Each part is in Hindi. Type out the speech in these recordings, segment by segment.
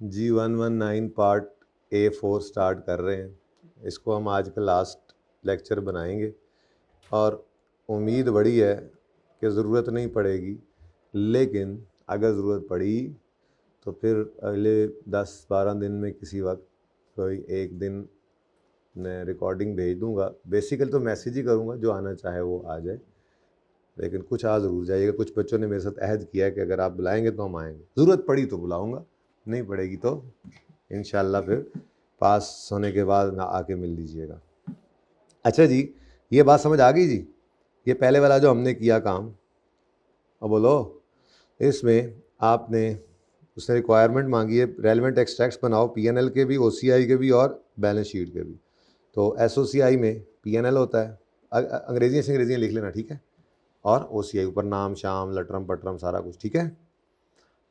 G119 पार्ट A4 स्टार्ट कर रहे हैं। इसको हम आज का लास्ट लेक्चर बनाएंगे और उम्मीद बड़ी है कि ज़रूरत नहीं पड़ेगी, लेकिन अगर ज़रूरत पड़ी तो फिर अगले 10-12 दिन में किसी वक्त कोई एक दिन मैं रिकॉर्डिंग भेज दूंगा। बेसिकली तो मैसेज ही करूंगा, जो आना चाहे वो आ जाए, लेकिन कुछ आ ज़रूर जाइएगा। कुछ बच्चों ने मेरे साथ अहद किया है कि अगर आप बुलाएंगे तो हम आएंगे, ज़रूरत पड़ी तो बुलाऊंगा, नहीं पड़ेगी तो इंशाल्लाह फिर पास होने के बाद ना आके मिल लीजिएगा। अच्छा जी, ये बात समझ आ गई जी। ये पहले वाला जो हमने किया काम, अब बोलो, इसमें आपने उसने रिक्वायरमेंट मांगी है रेलेवेंट एक्सट्रैक्ट्स बनाओ, पीएनएल के भी, ओसीआई के भी और बैलेंस शीट के भी। तो एसओसीआई में पीएनएल होता है, अंग्रेजी से अंग्रेजी लिख लेना, ठीक है, और ओसीआई ऊपर नाम शाम लटरम पटरम सारा कुछ, ठीक है।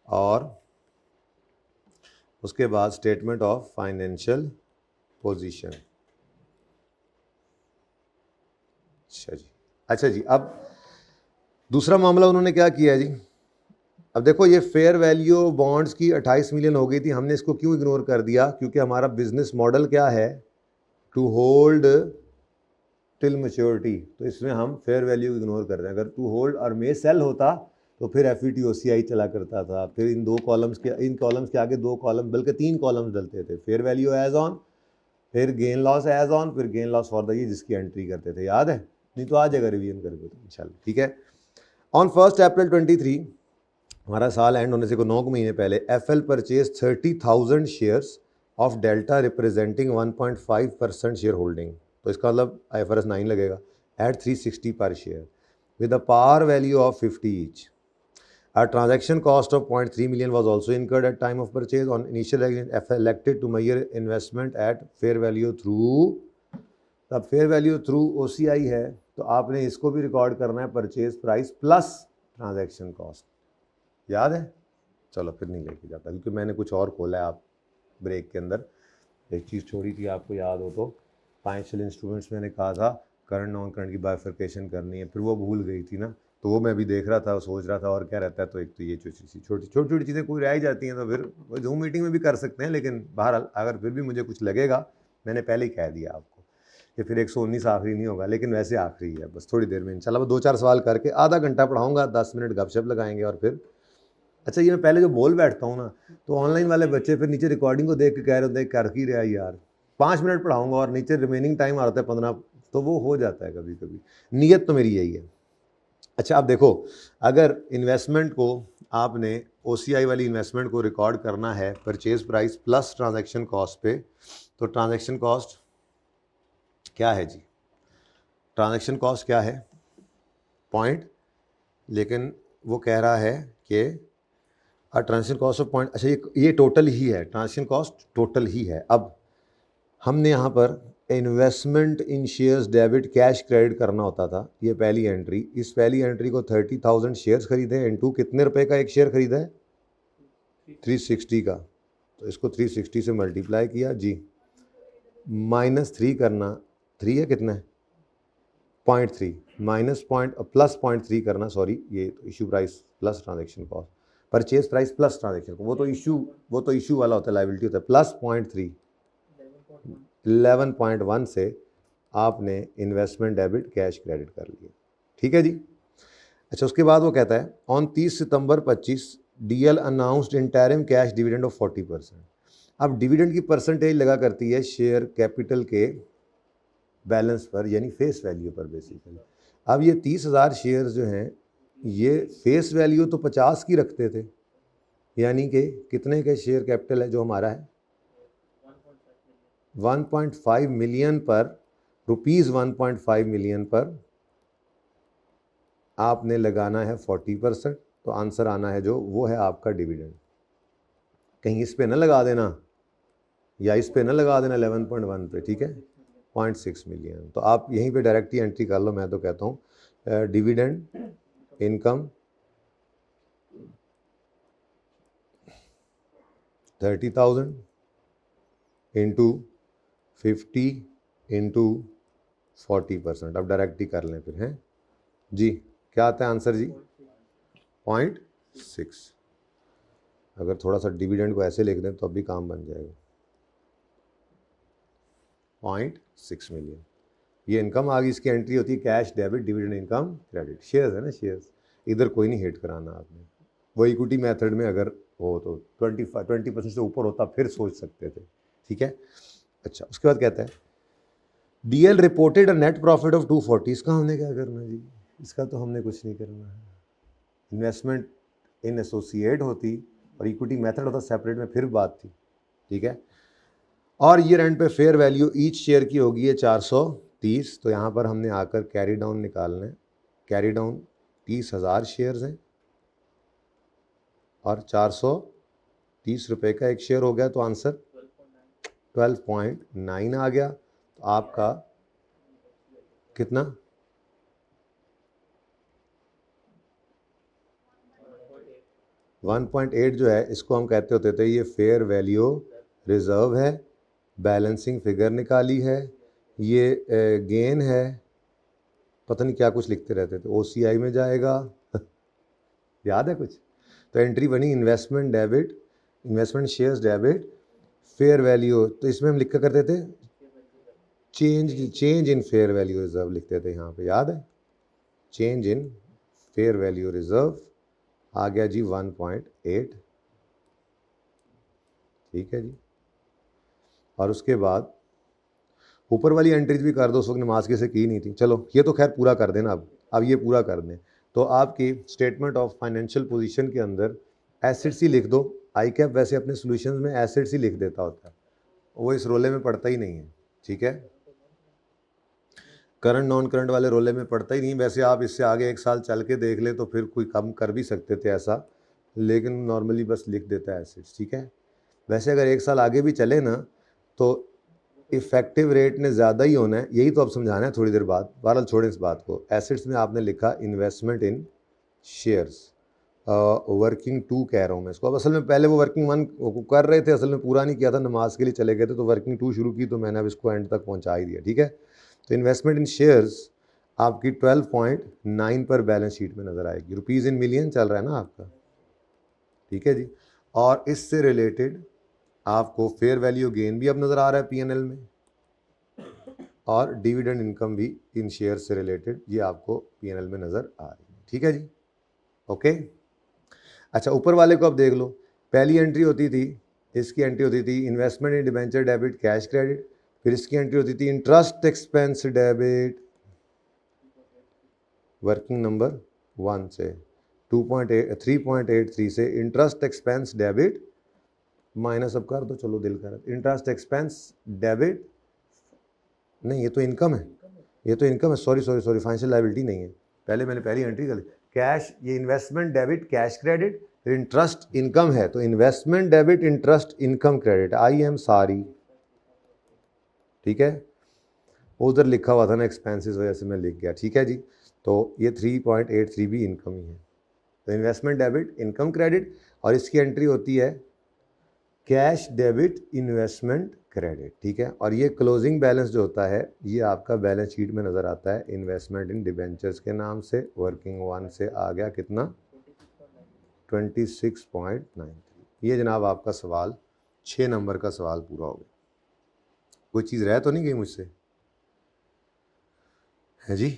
और उसके बाद स्टेटमेंट ऑफ फाइनेंशियल पोजीशन। अच्छा जी, अब दूसरा मामला उन्होंने क्या किया है जी। अब देखो, ये फेयर वैल्यू बॉन्ड्स की 28 मिलियन हो गई थी। हमने इसको क्यों इग्नोर कर दिया? क्योंकि हमारा बिजनेस मॉडल क्या है, टू होल्ड टिल मैच्योरिटी। तो इसमें हम फेयर वैल्यू इग्नोर कर रहे हैं। अगर टू होल्ड और मे सेल होता तो फिर FVTOCI चला करता था। फिर इन कॉलम्स के आगे 2 कॉलम, बल्कि 3 कॉलम्स डलते थे, फेयर वैल्यू एज ऑन, फिर गेन लॉस एज ऑन, फिर gain loss for the year, जिसकी एंट्री करते थे। याद है? नहीं तो आ जाएगा, रिवीजन करके तो इंशाल्लाह, ठीक है। ऑन 1 अप्रैल 23, हमारा साल एंड होने से को 9 महीने पहले, FL purchase 30,000 shares of Delta representing 1.5% share holding. तो इसका मतलब IFRS 9 लगेगा, एट 360 पर share with a par value of 50 each. A transaction cost of 0.3 million was also incurred at time of purchase. On initial FL elected to measure investment at fair value through, तब फेयर वैल्यू थ्रू OCI है, तो आपने इसको भी रिकॉर्ड करना है, purchase price plus transaction cost. याद है? चलो फिर नहीं लेके जाता, क्योंकि मैंने कुछ और खोला है। आप ब्रेक के अंदर एक चीज़ छोड़ी थी, आपको याद हो तो, फाइनेंशियल इंस्ट्रूमेंट्स मैंने कहा था करंट नॉन करंट की बाइफर्केशन करनी है, फिर वो भूल गई थी ना, तो वो मैं भी देख रहा था, सोच रहा था और क्या रहता है। तो एक तो ये छोटी छोटी चीज़ें कोई रह जाती हैं, तो फिर जूम मीटिंग में भी कर सकते हैं। लेकिन बहरहाल अगर फिर भी मुझे कुछ लगेगा, मैंने पहले ही कह दिया आपको कि फिर 119 आखिरी नहीं होगा, लेकिन वैसे आखिरी है। बस थोड़ी देर में इंशाल्लाह 2-4 सवाल करके आधा घंटा पढ़ाऊँगा, 10 मिनट गपशप लगाएंगे और फिर अच्छा, ये मैं पहले जो बोल बैठता हूँ ना, तो ऑनलाइन वाले बच्चे फिर नीचे रिकॉर्डिंग को देख के कह रहे होते हैं कर ही रहा यार, 5 मिनट पढ़ाऊंगा और नीचे रिमेनिंग टाइम आ रहा है 15, तो वो हो जाता है कभी कभी। नीयत तो मेरी यही है। अच्छा, अब देखो, अगर इन्वेस्टमेंट को आपने OCI वाली इन्वेस्टमेंट को रिकॉर्ड करना है purchase price plus transaction cost पे, तो ट्रांजैक्शन कॉस्ट क्या है जी? ट्रांजैक्शन कॉस्ट क्या है? पॉइंट, लेकिन वो कह रहा है कि ट्रांजेक्शन कॉस्ट ऑफ पॉइंट। अच्छा, ये टोटल ही है, ट्रांजेक्शन कॉस्ट टोटल ही है। अब हमने यहाँ पर इन्वेस्टमेंट इन शेयर्स डेबिट कैश क्रेडिट करना होता था, ये पहली एंट्री। इस पहली एंट्री को 30,000 शेयर्स खरीदे, इनटू कितने रुपए का एक शेयर खरीदा है? 360 का। तो इसको 360 से मल्टीप्लाई किया जी, -3 करना, 3 है कितना है, 0.3 माइनस पॉइंट प्लस 0.3 करना, सॉरी, ये तो issue price plus transaction cost, purchase price plus transaction, वो तो इशू वाला होता है, लाइबिलिटी होता है, प्लस 0.3, 11.1 से आपने इन्वेस्टमेंट डेबिट कैश क्रेडिट कर लिया, ठीक है जी। अच्छा, उसके बाद वो कहता है on 30 September 25 DL announced interim cash dividend of 40%। अब डिविडेंड की परसेंटेज लगा करती है शेयर कैपिटल के बैलेंस पर, यानी फेस वैल्यू पर बेसिकली। अब ये 30,000 शेयर जो हैं, ये फेस वैल्यू तो 50 की रखते थे, यानी कि कितने के शेयर कैपिटल है जो हमारा है? 1.5 मिलियन पर, रुपीज़ 1.5 मिलियन पर आपने लगाना है 40%। तो आंसर आना है जो, वो है आपका डिविडेंड। कहीं इस पे ना लगा देना या इस पे ना लगा देना 11.1 पे, ठीक है, 0.6 मिलियन। तो आप यहीं पे डायरेक्ट ही एंट्री कर लो। मैं तो कहता हूँ डिविडेंड इनकम 30,000 इंटू 50 इंटू 40%। अब डायरेक्ट ही कर लें फिर, हैं जी। क्या आता है आंसर जी? 0.6। अगर थोड़ा सा डिविडेंड को ऐसे लिख दें तो अब भी काम बन जाएगा। 0.6 मिलियन ये इनकम आ गई। इसकी एंट्री होती है cash debit dividend income credit. Shares है ना, शेयर्स, इधर कोई नहीं हिट कराना आपने। वो इक्विटी मेथड में अगर हो तो 20% से ऊपर होता फिर सोच सकते थे, ठीक है। अच्छा, उसके बाद कहता है DL reported a net profit of 240। इसका हमने क्या करना जी, इसका तो हमने कुछ नहीं करना है। इन्वेस्टमेंट इन एसोसिएट होती और इक्विटी मेथड होता सेपरेट में, फिर बात थी, ठीक है। और ईयर एंड पे फेयर वैल्यू ईच शेयर की होगी है 430। तो यहाँ पर हमने आकर कैरी डाउन निकालना है। कैरी डाउन 30,000 शेयर्स हैं और 430 रुपये का एक शेयर हो गया, तो आंसर 12.9 आ गया। तो आपका कितना 1.8 जो है, इसको हम कहते होते थे ये फेयर वैल्यू रिजर्व है। बैलेंसिंग फिगर निकाली है, ये गेन है, पता नहीं क्या कुछ लिखते रहते थे, ओसीआई में जाएगा याद है कुछ। तो एंट्री बनी investment debit, investment shares debit fair value. तो इसमें हम लिखा करते थे change in fair value reserve लिखते थे यहाँ पे, याद है। Change in fair value reserve आ गया जी 1.8, ठीक है जी। और उसके बाद ऊपर वाली एंट्रीज भी कर दो, उस वक्त नमाज के से की नहीं थी। चलो ये तो खैर पूरा कर देना, अब ये पूरा कर दें। तो आपकी स्टेटमेंट ऑफ फाइनेंशियल पोजीशन के अंदर एसेट्स ही लिख दो। आई कैप वैसे अपने सॉल्यूशंस में एसेट्स ही लिख देता होता है, वो इस रोले में पढ़ता ही नहीं है, ठीक है। करंट नॉन करंट वाले रोले में पढ़ता ही नहीं। वैसे आप इससे आगे एक साल चल के देख ले तो फिर कोई कम कर भी सकते थे ऐसा, लेकिन नॉर्मली बस लिख देता है एसेट्स, ठीक है। वैसे अगर एक साल आगे भी चले ना तो इफेक्टिव रेट ने ज़्यादा ही होना है, यही तो अब समझाना है थोड़ी देर बाद। बहरहाल छोड़ें इस बात को। एसेट्स में आपने लिखा इन्वेस्टमेंट इन शेयर्स, वर्किंग 2 कह रहा हूँ मैं इसको। अब असल में पहले वो वर्किंग 1 कर रहे थे, असल में पूरा नहीं किया था, नमाज के लिए चले गए थे, तो वर्किंग 2 शुरू की, तो मैंने अब इसको एंड तक पहुँचा ही दिया, ठीक है। तो इन्वेस्टमेंट इन शेयर्स आपकी 12.9 पर बैलेंस शीट में नज़र आएगी। रुपीज़ इन मिलियन चल रहा है ना आपका, ठीक है जी। और इससे रिलेटेड आपको फेयर वैल्यू गेन भी अब नज़र आ रहा है पीएनएल में, और डिविडेंड इनकम भी इन शेयर से रिलेटेड ये आपको पीएनएल में नज़र आ रही है, ठीक है जी, ओके। अच्छा, ऊपर वाले को अब देख लो। पहली एंट्री होती थी, इसकी एंट्री होती थी investment in debenture debit cash credit, फिर इसकी एंट्री होती थी interest expense debit working number 1 से 3.83 से इंटरेस्ट एक्सपेंस डेबिट माइनस अब कर दो, चलो दिल कर, इंटरेस्ट एक्सपेंस डेबिट नहीं, ये तो इनकम है, ये तो इनकम है, सॉरी फाइनेंशियल लायबिलिटी नहीं है। पहले मैंने पहली एंट्री कर ली कैश, ये इन्वेस्टमेंट डेबिट कैश क्रेडिट, फिर इंटरेस्ट इनकम है, तो investment debit interest income credit, I am sorry, ठीक है। उधर लिखा हुआ था ना एक्सपेंसेस, वजह से मैं लिख गया, ठीक है जी। तो ये 3.83 भी इनकम ही है। तो इन्वेस्टमेंट डेबिट इनकम क्रेडिट, और इसकी एंट्री होती है कैश डेबिट इन्वेस्टमेंट क्रेडिट, ठीक है। और ये क्लोजिंग बैलेंस जो होता है ये आपका बैलेंस शीट में नज़र आता है इन्वेस्टमेंट इन डिबेंचर्स के नाम से। वर्किंग 1 से आ गया कितना 26.93। ये जनाब आपका सवाल 6 नंबर का सवाल पूरा हो गया। कोई चीज़ रह तो नहीं गई मुझसे, है जी।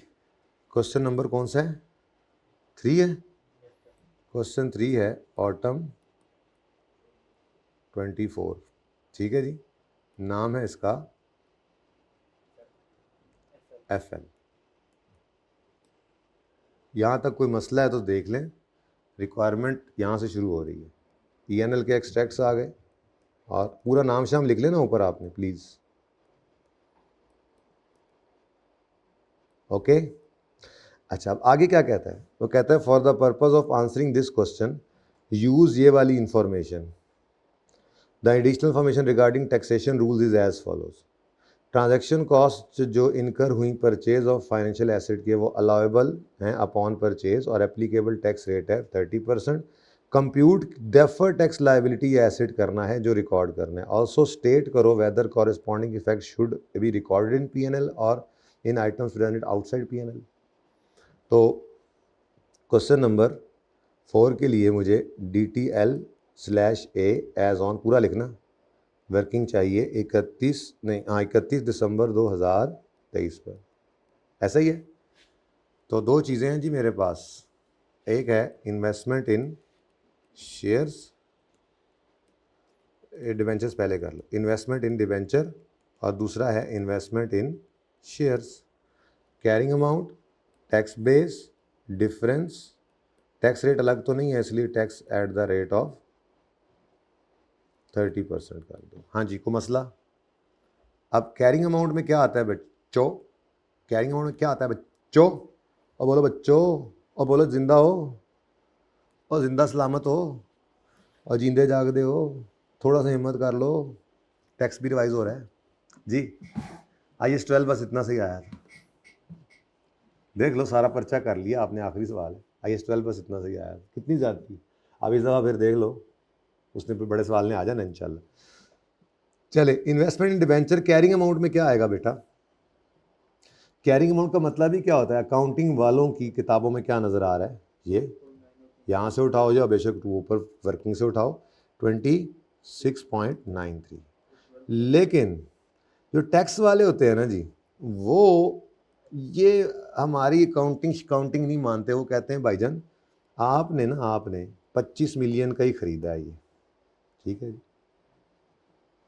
क्वेश्चन नंबर कौन सा है, 3 है। क्वेश्चन 3 है ऑटम 24, ठीक है जी। नाम है इसका FL। यहाँ तक कोई मसला है तो देख लें, रिक्वायरमेंट यहाँ से शुरू हो रही है। PNL के एक्सट्रैक्ट्स आ गए, और पूरा नाम शाम लिख लेना ऊपर आपने प्लीज़, ओके। अच्छा, अब आगे क्या कहता है, वो कहता है for the purpose of answering this question use ये वाली information. The additional information regarding taxation rules is as follows. Transaction cost जो इनकर हुई परचेज ऑफ फाइनेंशियल एसेट के वो अलाउेबल हैं अपॉन परचेज, और एप्लीकेबल टैक्स रेट है 30%। Compute defer tax liability asset करना है जो रिकॉर्ड करना है। ऑल्सो स्टेट करो whether corresponding effect should be recorded in PNL और in items presented outside PNL। तो क्वेश्चन नंबर 4 के लिए मुझे DTL /A एज ऑन, पूरा लिखना, वर्किंग चाहिए 31 दिसंबर 2023 पर, ऐसा ही है। तो दो चीज़ें हैं जी मेरे पास, एक है इन्वेस्टमेंट इन शेयर्स, डिबेंचर्स पहले कर लो, इन्वेस्टमेंट इन डिबेंचर, और दूसरा है इन्वेस्टमेंट इन shares. Carrying amount, tax base, difference, tax rate अलग तो नहीं है इसलिए tax at the rate of 30% कर दो। हाँ जी, को मसला। अब कैरिंग अमाउंट में क्या आता है बच्चों, कैरिंग अमाउंट में क्या आता है बच्चों, और बोलो बच्चों, और बोलो जिंदा हो, और जिंदा सलामत हो, और जींदे जागदे हो, थोड़ा सा हिम्मत कर लो, टैक्स भी रिवाइज हो रहा है जी। IAS 12 बस इतना सही आया था, देख लो सारा पर्चा कर लिया आपने, आखिरी सवाल है, IAS 12 बस इतना सही आया, कितनी ज़्यादा थी। अब इस दफ़ा फिर देख लो, उसने फिर बड़े सवाल ने आ जाना इंशाल्लाह। चले, investment in debenture, carrying amount में क्या आएगा बेटा, कैरिंग अमाउंट का मतलब ही क्या होता है, अकाउंटिंग वालों की किताबों में क्या नज़र आ रहा है, ये यहाँ से उठाओ या बेशक ऊपर वर्किंग से उठाओ, 26.93। लेकिन जो टैक्स वाले होते हैं ना जी, वो ये हमारी अकाउंटिंग नहीं मानते, वो कहते हैं भाईजान आपने 25 मिलियन का ही खरीदा है ये, ठीक है जी,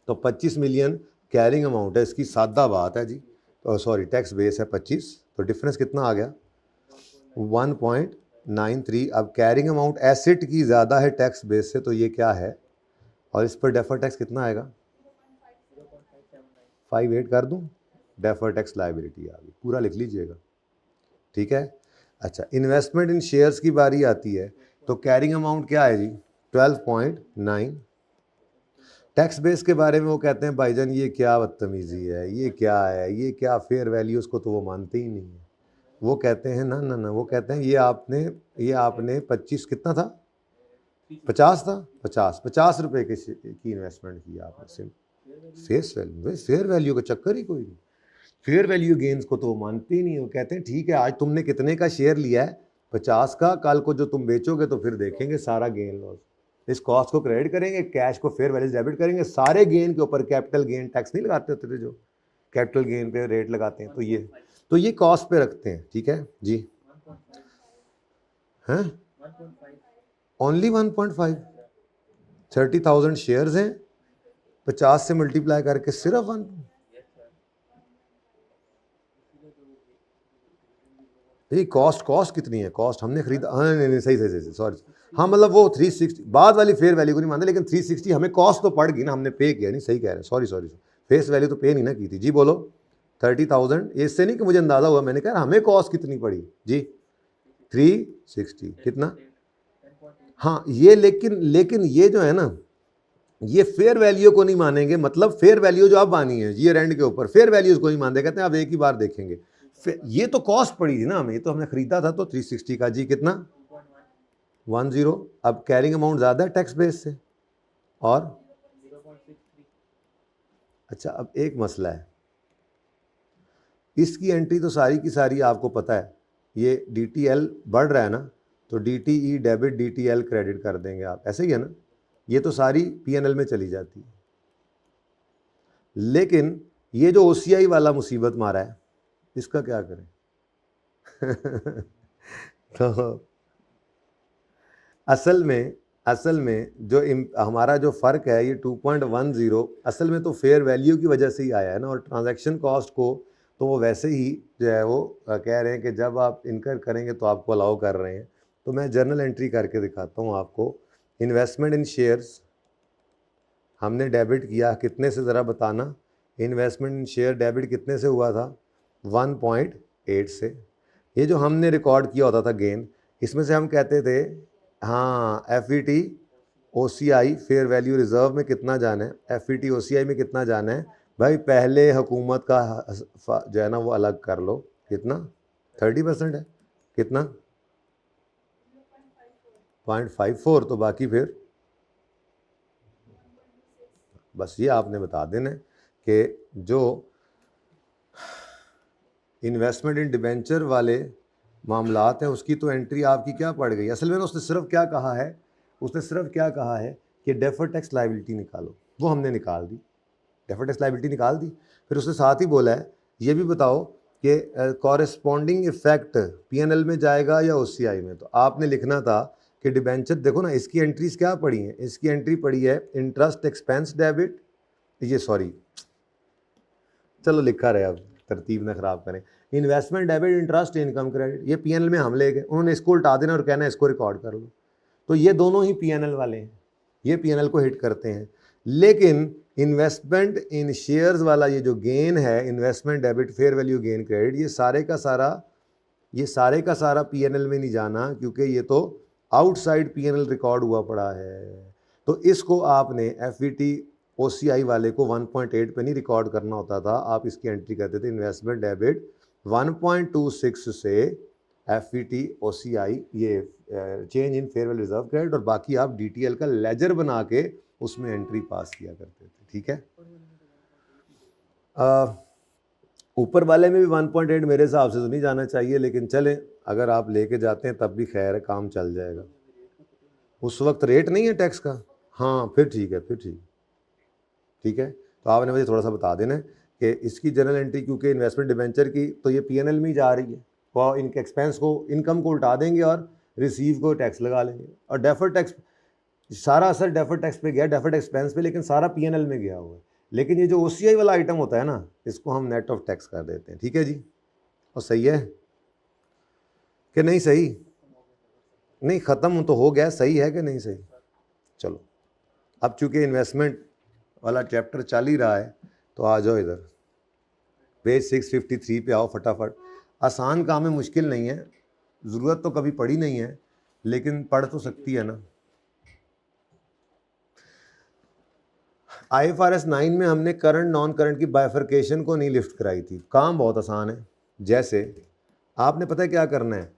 तो 25 मिलियन कैरिंग अमाउंट है, इसकी सादा बात है जी, तो सॉरी टैक्स बेस है 25, तो डिफरेंस कितना आ गया 1.93। अब कैरिंग अमाउंट एसेट की ज़्यादा है टैक्स बेस से, तो ये क्या है, और इस पर डेफर टैक्स कितना आएगा 58 कर दूं, डेफर टैक्स लायबिलिटी आ गई, पूरा लिख लीजिएगा, ठीक है। अच्छा, इन्वेस्टमेंट इन शेयर्स की बारी आती है, तो कैरिंग अमाउंट क्या है जी 12.9। टैक्स बेस के बारे में वो कहते हैं भाईजान ये क्या बदतमीज़ी है, ये क्या है, ये क्या फेयर वैल्यूज़ को तो वो मानते ही नहीं है, वो कहते हैं ना, वो कहते हैं ये आपने 25 कितना था 50 था, 50 रुपये की इन्वेस्टमेंट की आपने, सिर्फ फेयर वैल्यू का चक्कर ही कोई नहीं, फेयर वैल्यू गेन्स को तो वो मानते ही नहीं, वो कहते हैं ठीक है आज तुमने कितने का शेयर लिया है 50 का, कल को जो तुम बेचोगे तो फिर देखेंगे सारा गेन लॉस, इस कॉस्ट को क्रेडिट करेंगे, कैश को फेयर वैल्यू डेबिट करेंगे, सारे गेन के ऊपर कैपिटल गेन टैक्स नहीं लगाते होते थे जो कैपिटल गेन पे रेट लगाते हैं, तो ये कॉस्ट पे रखते हैं, ठीक है जी। हैं ओनली 1.5, 30,000 शेयर्स हैं, 50 से मल्टीप्लाई करके सिर्फ 1, ये कॉस्ट कितनी है, कॉस्ट हमने खरीदा, हाँ नहीं सही सॉरी, हाँ मतलब वो 360 बाद वाली फेयर वैल्यू को नहीं मानते, लेकिन 360 हमें कॉस्ट तो पड़ गई ना, हमने पे किया नहीं, सही कह रहे हैं, सॉरी फेस वैल्यू तो पे नहीं ना की थी जी। बोलो 30,000, इससे नहीं कि मुझे अंदाज़ा हुआ, मैंने कहा हमें कॉस्ट कितनी पड़ी जी 360 कितना, हाँ ये लेकिन ये जो है ना, ये फेयर वैल्यू को नहीं मानेंगे, मतलब फेयर वैल्यू जो अब मानी है ईयर एंड के ऊपर, फेयर वैल्यूज को नहीं मानते, कहते हैं अब एक ही बार देखेंगे, ये तो कॉस्ट पड़ी थी ना हमें, ये तो हमने खरीदा था, तो 360 का जी कितना 10। अब कैरिंग अमाउंट ज़्यादा है टैक्स बेस से, और अच्छा अब एक मसला है, इसकी एंट्री तो सारी की सारी आपको पता है, ये DTL बढ़ रहा है ना, तो DTE डेबिट DTL क्रेडिट कर देंगे आप, ऐसे ही है ना, ये तो सारी P&L में चली जाती है, लेकिन ये जो OCI वाला मुसीबत मारा है, इसका क्या करें तो असल में जो हमारा जो फ़र्क है ये 2.10 असल में तो फेयर वैल्यू की वजह से ही आया है ना, और ट्रांजैक्शन कॉस्ट को तो वो वैसे ही जो है वो कह रहे हैं कि जब आप इनकर करेंगे तो आपको अलाउ कर रहे हैं, तो मैं जर्नल एंट्री करके दिखाता हूँ आपको। इन्वेस्टमेंट इन शेयर्स हमने डेबिट किया कितने से, ज़रा बताना, इन्वेस्टमेंट इन शेयर डेबिट कितने से हुआ था 1.8 से, ये जो हमने रिकॉर्ड किया होता था गेन, इसमें से हम कहते थे हाँ FET OCI fair value reserve में कितना जाना है, FET OCI में कितना जाना है भाई, पहले हुकूमत का जो है ना वो अलग कर लो, कितना 30% है, कितना 0.54, तो बाकी फिर बस ये आपने बता देना है कि जो इन्वेस्टमेंट इन डिबेंचर वाले मामलात हैं उसकी तो एंट्री आपकी क्या पड़ गई, असल में उसने सिर्फ क्या कहा है, कि डेफर्ड टैक्स लायबिलिटी निकालो, वो हमने निकाल दी, डेफर्ड टैक्स लायबिलिटी निकाल दी। फिर उसने साथ ही बोला है ये भी बताओ कि कॉरेस्पॉन्डिंग इफेक्ट पीएनएल में जाएगा या ओसीआई में। तो आपने लिखना था कि डिबेंचर, देखो ना इसकी एंट्रीज क्या पड़ी हैं, इसकी एंट्री पड़ी है इंटरेस्ट एक्सपेंस डेबिट, ये सॉरी चलो लिखा रहे, अब तरतीब ना खराब करें, investment debit interest income credit, ये पीएनएल में हम ले गए, उन्होंने इसको उल्टा देना और कहना है इसको रिकॉर्ड कर लो। तो ये दोनों ही पीएनएल वाले हैं, ये पीएनएल को हिट करते हैं। लेकिन इन्वेस्टमेंट इन शेयर्स वाला ये जो गेन है, investment debit fair value gain credit, ये सारे का सारा पीएनएल में नहीं जाना, क्योंकि ये तो आउटसाइड पीएनएल रिकॉर्ड हुआ पड़ा है। तो इसको आपने एफवीटी ओसीआई वाले को 1.8 पे नहीं रिकॉर्ड करना होता था, आप इसकी एंट्री करते थे इन्वेस्टमेंट डेबिट 1.26 से एफवीटी ओसीआई ये change in fair value reserve credit, और बाकी आप डीटीएल का लेजर बना के उसमें एंट्री पास किया करते थे। ठीक है, ऊपर वाले में भी 1.8 मेरे हिसाब से तो नहीं जाना चाहिए, लेकिन चलें अगर आप लेके जाते हैं तब भी खैर है, काम चल जाएगा। उस वक्त रेट नहीं है टैक्स का, हाँ फिर ठीक है, फिर ठीक है। तो आपने मुझे थोड़ा सा बता देना कि इसकी जनरल एंट्री, क्योंकि इन्वेस्टमेंट डिबेंचर की तो ये पीएनएल में ही जा रही है, वो इनके एक्सपेंस को, इनकम को उल्टा देंगे और रिसीव को टैक्स लगा लेंगे, और डेफर्ड टैक्स, सारा असर डेफर्ड टैक्स पे गया, डेफर्ड एक्सपेंस पे, लेकिन सारा पीएनएल में गया हुआ है। लेकिन ये जो ओसीआई वाला आइटम होता है ना, इसको हम नेट ऑफ टैक्स कर देते हैं। ठीक है जी, और सही है कि नहीं? सही नहीं, ख़त्म तो हो गया, सही है कि नहीं सही? चलो अब चूँकि इन्वेस्टमेंट वाला चैप्टर चल ही रहा है तो आ जाओ इधर, पेज 653 पे आओ फटाफट। आसान काम है, मुश्किल नहीं है, ज़रूरत तो कभी पड़ी नहीं है, लेकिन पढ़ तो सकती है ना। IFRS 9 में हमने करंट नॉन करंट की बाइफर्केशन को नहीं लिफ्ट कराई थी, काम बहुत आसान है। जैसे आपने पता है क्या करना है,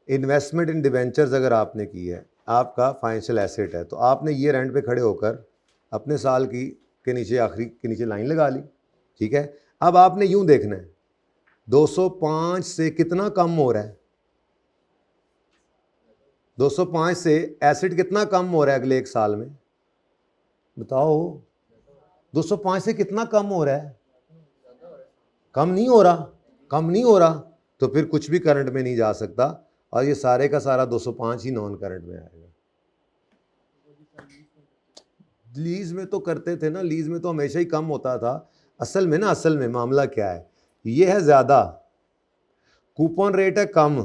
इन्वेस्टमेंट इन डिवेंचर्स अगर आपने की है, आपका फाइनेंशियल एसेट है, तो आपने ये रेंट पे खड़े होकर अपने साल की के नीचे, आखिरी के नीचे लाइन लगा ली। ठीक है, अब आपने यूं देखना है 205 से कितना कम हो रहा है, 205 से एसेट कितना कम हो रहा है अगले एक साल में, बताओ 205 से कितना कम हो रहा है? कम नहीं हो रहा, कम नहीं हो रहा, तो फिर कुछ भी करंट में नहीं जा सकता, और ये सारे का सारा 205 ही नॉन करंट में आएगा। लीज में तो करते थे ना, लीज में तो हमेशा ही कम होता था। असल में मामला क्या है, ये है ज़्यादा, कूपन रेट है कम,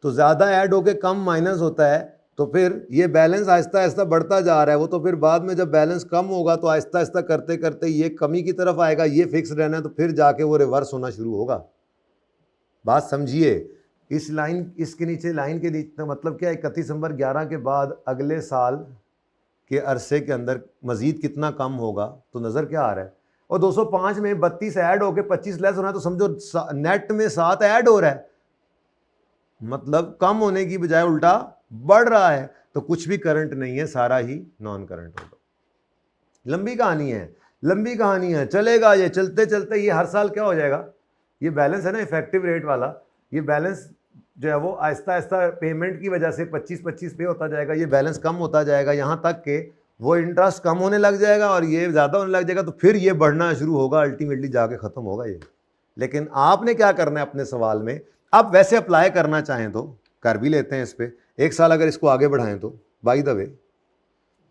तो ज़्यादा ऐड होके कम माइनस होता है, तो फिर ये बैलेंस आहिस्ता आहिस्ता बढ़ता जा रहा है। वो तो फिर बाद में जब बैलेंस कम होगा तो आहिस्ता आहिस्ता करते करते ये कमी की तरफ आएगा, ये फिक्स रहना है, तो फिर जाके वो रिवर्स होना शुरू होगा। बात समझिए, इस लाइन, इसके नीचे लाइन के नीचे मतलब क्या है, 31 दिसंबर 11 के बाद अगले साल के अरसे के अंदर मजीद कितना कम होगा, तो नज़र क्या आ रहा है, और 205 में 32 ऐड होके 25 लेस होना है, तो समझो नेट में 7 ऐड हो रहा है, मतलब कम होने की बजाय उल्टा बढ़ रहा है, तो कुछ भी करंट नहीं है, सारा ही नॉन करंट होगा। लंबी कहानी है, चलेगा ये, चलते चलते ये हर साल क्या हो जाएगा, ये बैलेंस है ना इफेक्टिव रेट वाला, ये बैलेंस जो है वो आहिस्ता आहिस्ता पेमेंट की वजह से 25-25 पे होता जाएगा, ये बैलेंस कम होता जाएगा, यहाँ तक कि वो इंटरेस्ट कम होने लग जाएगा और ये ज़्यादा होने लग जाएगा, तो फिर ये बढ़ना शुरू होगा, अल्टीमेटली जाके ख़त्म होगा ये। लेकिन आपने क्या करना है अपने सवाल में, आप वैसे अप्लाई करना चाहें तो कर भी लेते हैं इस पर, एक साल अगर इसको आगे बढ़ाएं तो, बाय द वे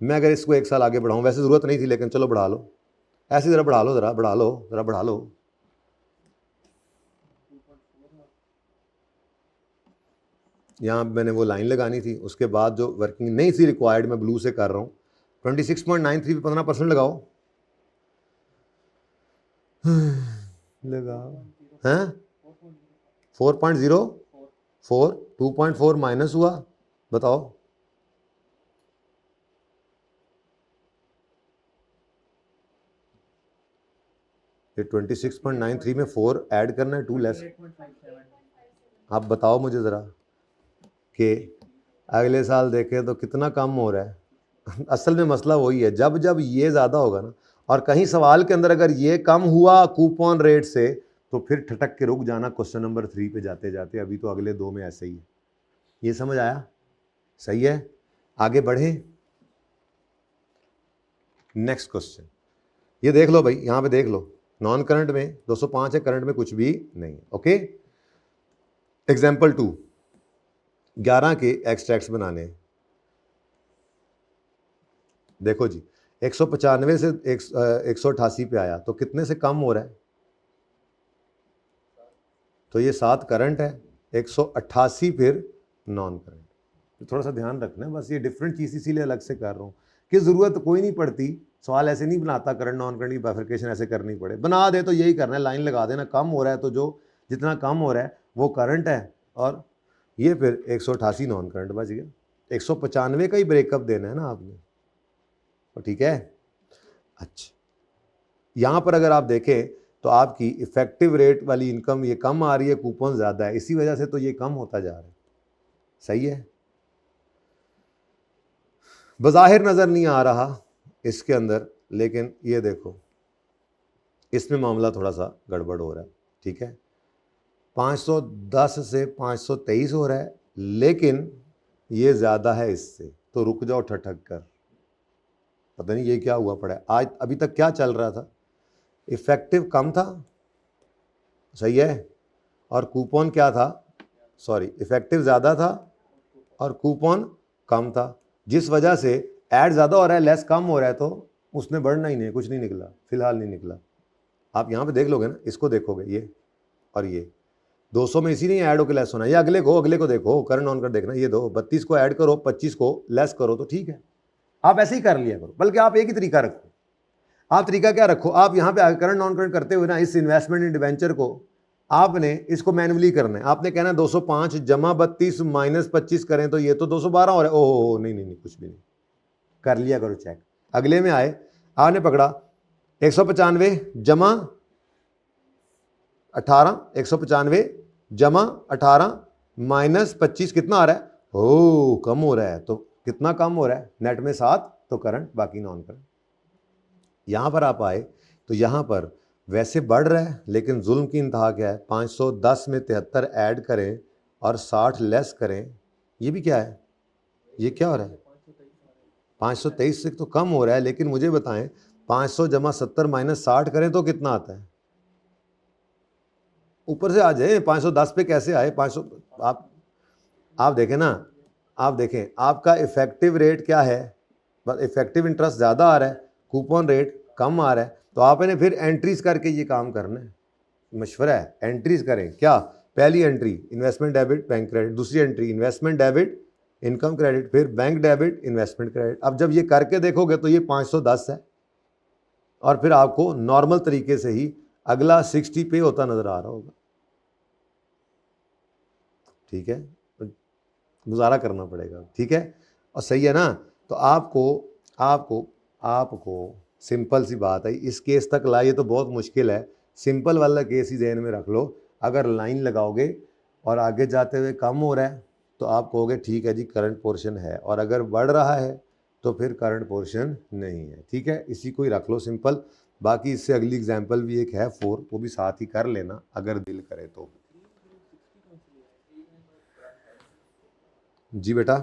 मैं अगर इसको एक साल आगे बढ़ाऊँ, वैसे ज़रूरत नहीं थी लेकिन चलो बढ़ा लो, ऐसे ज़रा बढ़ा लो, ज़रा बढ़ा लो। यहाँ मैंने वो लाइन लगानी थी, उसके बाद जो वर्किंग नहीं थी रिक्वायर्ड, मैं ब्लू से कर रहा हूँ। 26.93 पे 15% लगाओ, लगाओ हैं 4.04, 2.4 माइनस हुआ, बताओ ये 26.93 में 4 ऐड करना है, 2 लेस, आप बताओ मुझे ज़रा कि अगले साल देखें तो कितना कम हो रहा है। असल में मसला वही है, जब जब ये ज़्यादा होगा ना, और कहीं सवाल के अंदर अगर ये कम हुआ कूपन रेट से, तो फिर ठटक के रुक जाना क्वेश्चन नंबर 3 पे जाते जाते, अभी तो अगले 2 में ऐसे ही है। ये समझ आया? सही है, आगे बढ़ें। नेक्स्ट क्वेश्चन, ये देख लो भाई, यहां पे देख लो, नॉन करंट में 205 है, करंट में कुछ भी नहीं है। ओके, एग्जाम्पल 2, 11 के एक्सट्रैक्ट्स बनाने हैं। देखो जी, 195 से 188 पे आया तो कितने से कम हो रहा है? तो ये 7 करंट है, 188 फिर नॉन करंट। तो थोड़ा सा ध्यान रखना है, बस ये डिफरेंट चीज़ इसीलिए अलग से कर रहा हूँ कि ज़रूरत कोई नहीं पड़ती, सवाल ऐसे नहीं बनाता करंट नॉन करंट की बाइफरकेशन ऐसे करनी पड़े, बना दे तो यही करना है, लाइन लगा देना, कम हो रहा है तो जो जितना कम हो रहा है वो करंट है, और ये फिर 188 नॉन करंट बच गया। 195 का ही ब्रेकअप देना है ना आपने, तो ठीक है। अच्छा, यहाँ पर अगर आप देखें तो आपकी इफेक्टिव रेट वाली इनकम ये कम आ रही है, कूपन ज़्यादा है, इसी वजह से तो ये कम होता जा रहा है। सही है, बज़ाहिर नज़र नहीं आ रहा इसके अंदर, लेकिन ये देखो इसमें मामला थोड़ा सा गड़बड़ हो रहा है। ठीक है, 510 से 523 हो रहा है, लेकिन ये ज़्यादा है इससे, तो रुक जाओ ठठक कर, पता नहीं ये क्या हुआ पड़ा है। आज अभी तक क्या चल रहा था, इफेक्टिव कम था, सही है, और कूपन क्या था, सॉरी, इफेक्टिव ज़्यादा था और कूपन कम था, जिस वजह से ऐड ज़्यादा हो रहा है, लेस कम हो रहा है, तो उसने बढ़ना ही नहीं, कुछ नहीं निकला, फिलहाल नहीं निकला। आप यहाँ पे देख लोगे ना, इसको देखोगे ये और ये 200 में इसी नहीं ऐड होकर लेस होना, ये अगले को देखो, करंट ऑन कर देखना, ये दो 32 को ऐड करो, 25 को लेस करो, तो ठीक है। आप ऐसे ही कर लिया करो, बल्कि आप एक ही तरीका रखो। आप तरीका क्या रखो, आप यहाँ पे करंट नॉन करंट करते हुए ना, इस इन्वेस्टमेंट इन डिवेंचर को आपने इसको मैनुअली करना है। आपने कहना 205 जमा 32 माइनस 25 करें तो ये तो 212 हो रहा है, ओहो नहीं, कुछ भी नहीं, कर लिया करो चेक। अगले में आए, आपने पकड़ा 195 जमा 18, 195 जमा 18 माइनस 25 कितना आ रहा है, ओ कम हो रहा है, तो कितना कम हो रहा है, नेट में 7, तो करंट, बाकी नॉन करंट। यहां पर आप आए तो यहां पर वैसे बढ़ रहा है, लेकिन जुल्म की इंतहा क्या है, 510 में 73 ऐड करें और 60 लेस करें, ये भी क्या है, ये क्या हो रहा है, 523 से तो कम हो रहा है, लेकिन मुझे बताएं 500 जमा 70 माइनस 60 करें तो कितना आता है, ऊपर से आ जाए, 510 पे कैसे आए 500, आप देखें ना, आप देखें आपका इफेक्टिव रेट क्या है, बस इफेक्टिव इंटरेस्ट ज़्यादा आ रहा है, कूपन रेट कम आ रहा है, तो आपने फिर एंट्रीज करके ये काम करना है। मशवरा है, एंट्रीज करें। क्या, पहली entry investment debit bank credit, दूसरी entry investment debit income credit, फिर बैंक डेबिट इन्वेस्टमेंट क्रेडिट। अब जब ये करके देखोगे तो ये 510 है, और फिर आपको नॉर्मल तरीके से ही अगला 60 पे होता नजर आ रहा होगा। ठीक है, गुजारा करना पड़ेगा, ठीक है, और सही है ना। तो आपको सिंपल सी बात है, इस केस तक लाइए तो बहुत मुश्किल है, सिंपल वाला केस ही ध्यान में रख लो। अगर लाइन लगाओगे और आगे जाते हुए कम हो रहा है तो आप कहोगे ठीक है जी करंट पोर्शन है, और अगर बढ़ रहा है तो फिर करंट पोर्शन नहीं है। ठीक है, इसी को ही रख लो सिंपल। बाकी इससे अगली एग्जाम्पल भी एक है 4, वो भी साथ ही कर लेना अगर दिल करे तो। जी बेटा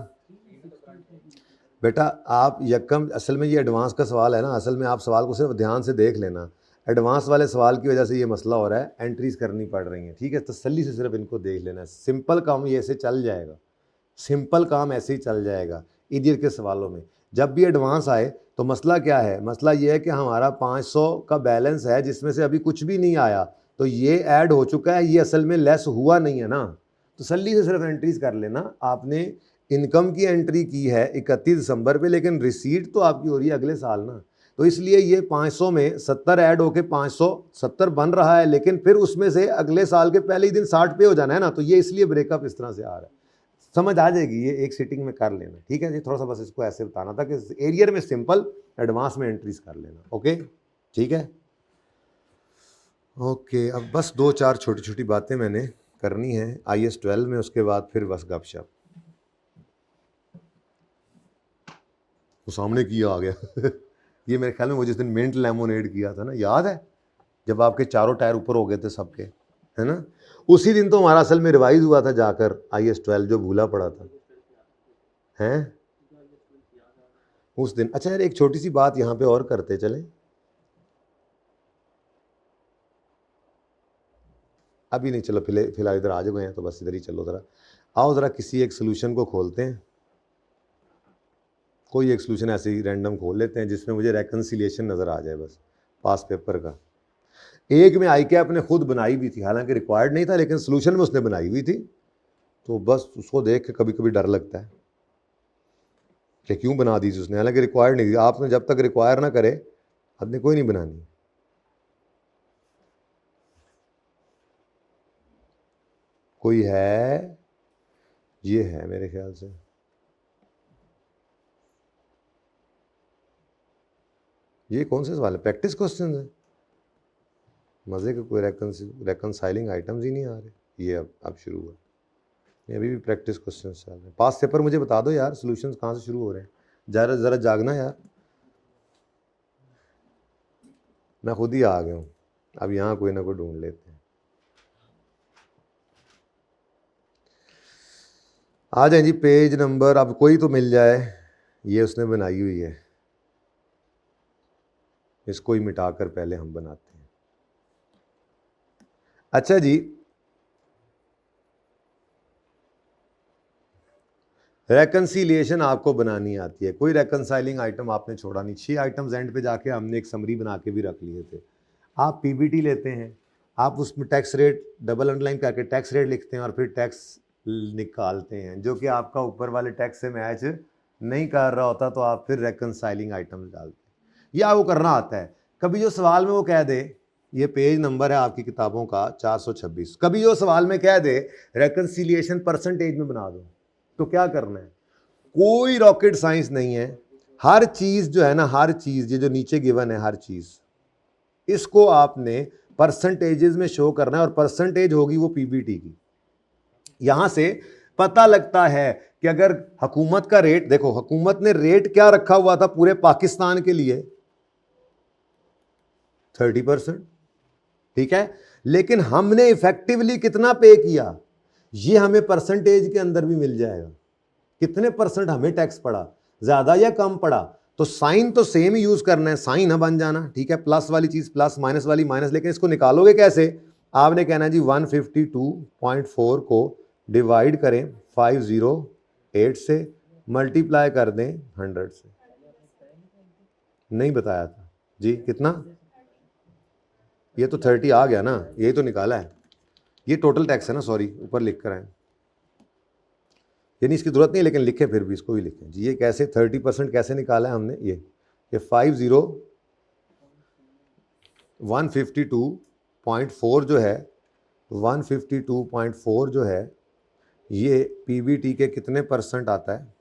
आप यकम, असल में ये एडवांस का सवाल है ना, असल में आप सवाल को सिर्फ ध्यान से देख लेना, एडवांस वाले सवाल की वजह से ये मसला हो रहा है, एंट्रीज करनी पड़ रही हैं। ठीक है, तसल्ली से सिर्फ इनको देख लेना, सिंपल काम ये ऐसे चल जाएगा, सिंपल काम ऐसे ही चल जाएगा। ईडियर के सवालों में जब भी एडवांस आए तो मसला क्या है, मसला ये है कि हमारा 500 का बैलेंस है जिसमें से अभी कुछ भी नहीं आया, तो ये ऐड हो चुका है, ये असल में लेस हुआ नहीं है ना, तसल्ली से सिर्फ एंट्रीज कर लेना। आपने इनकम की एंट्री की है 31 दिसंबर पे, लेकिन रिसीट तो आपकी हो रही है अगले साल ना, तो इसलिए ये 500 में 70 ऐड होके 570 बन रहा है, लेकिन फिर उसमें से अगले साल के पहले ही दिन 60 पे हो जाना है ना, तो ये इसलिए ब्रेकअप इस तरह से आ रहा है। समझ आ जाएगी, ये एक सीटिंग में कर लेना। ठीक है जी, थोड़ा सा बस इसको ऐसे बताना था कि एरियर में सिंपल, एडवांस में एंट्रीज कर लेना। ओके, ठीक है, ओके। अब बस 2-4 छोटी छोटी बातें मैंने करनी है IAS 12 में, उसके बाद फिर बस गपशप। वो सामने किया आ गया ये मेरे ख्याल में वो जिस दिन मिंट लेमोनेड किया था ना, याद है, जब आपके चारों टायर ऊपर हो गए थे सबके, है ना, उसी दिन तो हमारा असल में रिवाइज हुआ था जाकर IAS 12, जो भूला पड़ा था, हैं। उस दिन। अच्छा यार, एक छोटी सी बात यहाँ पे और करते चले। अभी नहीं, चलो फिलहाल इधर आ गए हैं तो बस इधर ही चलो। ज़रा आओ, ज़रा किसी एक सोल्यूशन को खोलते हैं। कोई एक सोल्यूशन ऐसे ही रैंडम खोल लेते हैं जिसमें मुझे रेकन्सिलिएशन नज़र आ जाए बस, पास पेपर का। एक में आई कैप ने खुद बनाई भी थी, हालांकि रिक्वायर्ड नहीं था, लेकिन सोल्यूशन में उसने बनाई हुई थी। तो बस उसको देख के कभी कभी डर लगता है कि क्यों बना दी थी उसने, हालांकि रिक्वायर्ड नहीं थी। आपने जब तक रिक्वायर ना करे आपने कोई नहीं बनानी। कोई है? ये है मेरे ख्याल से। ये कौन से सवाल है? प्रैक्टिस क्वेश्चन है। मज़े का कोई रेकनसाइलिंग आइटम्स ही नहीं आ रहे। ये अब शुरू हुआ। ये अभी भी प्रैक्टिस क्वेश्चन चल रहे हैं। पास पेपर मुझे बता दो यार, सॉल्यूशंस कहाँ से शुरू हो रहे हैं। ज़रा ज़रा जागना यार। मैं खुद ही आ गया हूँ। अब यहाँ कोई ना कोई ढूंढ लेते हैं। आ जाए जी, पेज नंबर अब कोई तो मिल जाए। ये उसने बनाई हुई है, इसको ही मिटाकर पहले हम बनाते हैं। अच्छा जी, रेकन्सिलिएशन आपको बनानी आती है। कोई रेकन्साइलिंग आइटम आपने छोड़ा नहीं। 6 आइटम्स एंड पे जाके हमने एक समरी बना के भी रख लिए थे। आप पीबीटी लेते हैं, आप उसमें टैक्स रेट डबल अंडरलाइन करके टैक्स रेट लिखते हैं और फिर टैक्स निकालते हैं, जो कि आपका ऊपर वाले टैक्स से मैच नहीं कर रहा होता, तो आप फिर रेकन्साइलिंग आइटम्स डालते हैं। या वो करना आता है। कभी जो सवाल में वो कह दे, ये पेज नंबर है आपकी किताबों का 426, कभी जो सवाल में कह दे रेकन्सिलिएशन परसेंटेज में बना दो, तो क्या करना है? कोई रॉकेट साइंस नहीं है। हर चीज जो है ना, हर चीज ये जो नीचे गिवन है, हर चीज इसको आपने परसेंटेजेस में शो करना है, और परसेंटेज होगी वो पीबीटी की। यहां से पता लगता है कि अगर हुकूमत का रेट देखो, हुकूमत ने रेट क्या रखा हुआ था पूरे पाकिस्तान के लिए, 30%, ठीक है। लेकिन हमने इफेक्टिवली कितना पे किया, ये हमें परसेंटेज के अंदर भी मिल जाएगा। कितने परसेंट हमें टैक्स पड़ा, ज्यादा या कम पड़ा। तो साइन तो सेम ही यूज करना है, साइन ना बन जाना, ठीक है। प्लस वाली चीज प्लस, माइनस वाली माइनस। लेकिन इसको निकालोगे कैसे? आपने कहना है जी 152.4 को डिवाइड करें 508 से, मल्टीप्लाई कर दें 100 से। नहीं बताया था जी कितना? ये तो 30 आ गया ना, यही तो निकाला है। ये टोटल टैक्स है ना, सॉरी ऊपर लिख कर आए, यानी इसकी जरूरत नहीं, लेकिन लिखे फिर भी, इसको भी लिखें जी। ये कैसे 30% कैसे निकाला है हमने? ये 152.4 जो है, 152.4 जो है, ये पीबीटी के कितने परसेंट आता है?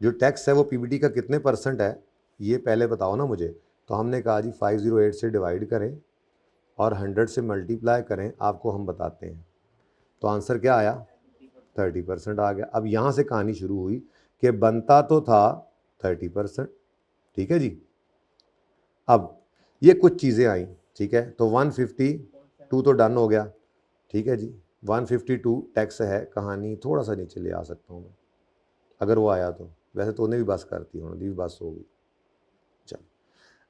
जो टैक्स है वो पीबीटी का कितने परसेंट है, ये पहले बताओ ना मुझे। तो हमने कहा जी 508 से डिवाइड करें और 100 से मल्टीप्लाई करें, आपको हम बताते हैं। तो आंसर क्या आया? 30% आ गया। अब यहाँ से कहानी शुरू हुई कि बनता तो था 30%, ठीक है जी। अब ये कुछ चीज़ें आई, ठीक है। तो 152 तो डन हो गया, ठीक है जी। 152 टैक्स है, कहानी थोड़ा सा नीचे ले आ सकता हूँ मैं, अगर वो आया तो। वैसे तो उन्हें भी बस करती, उन्होंने भी बस होगी। चल,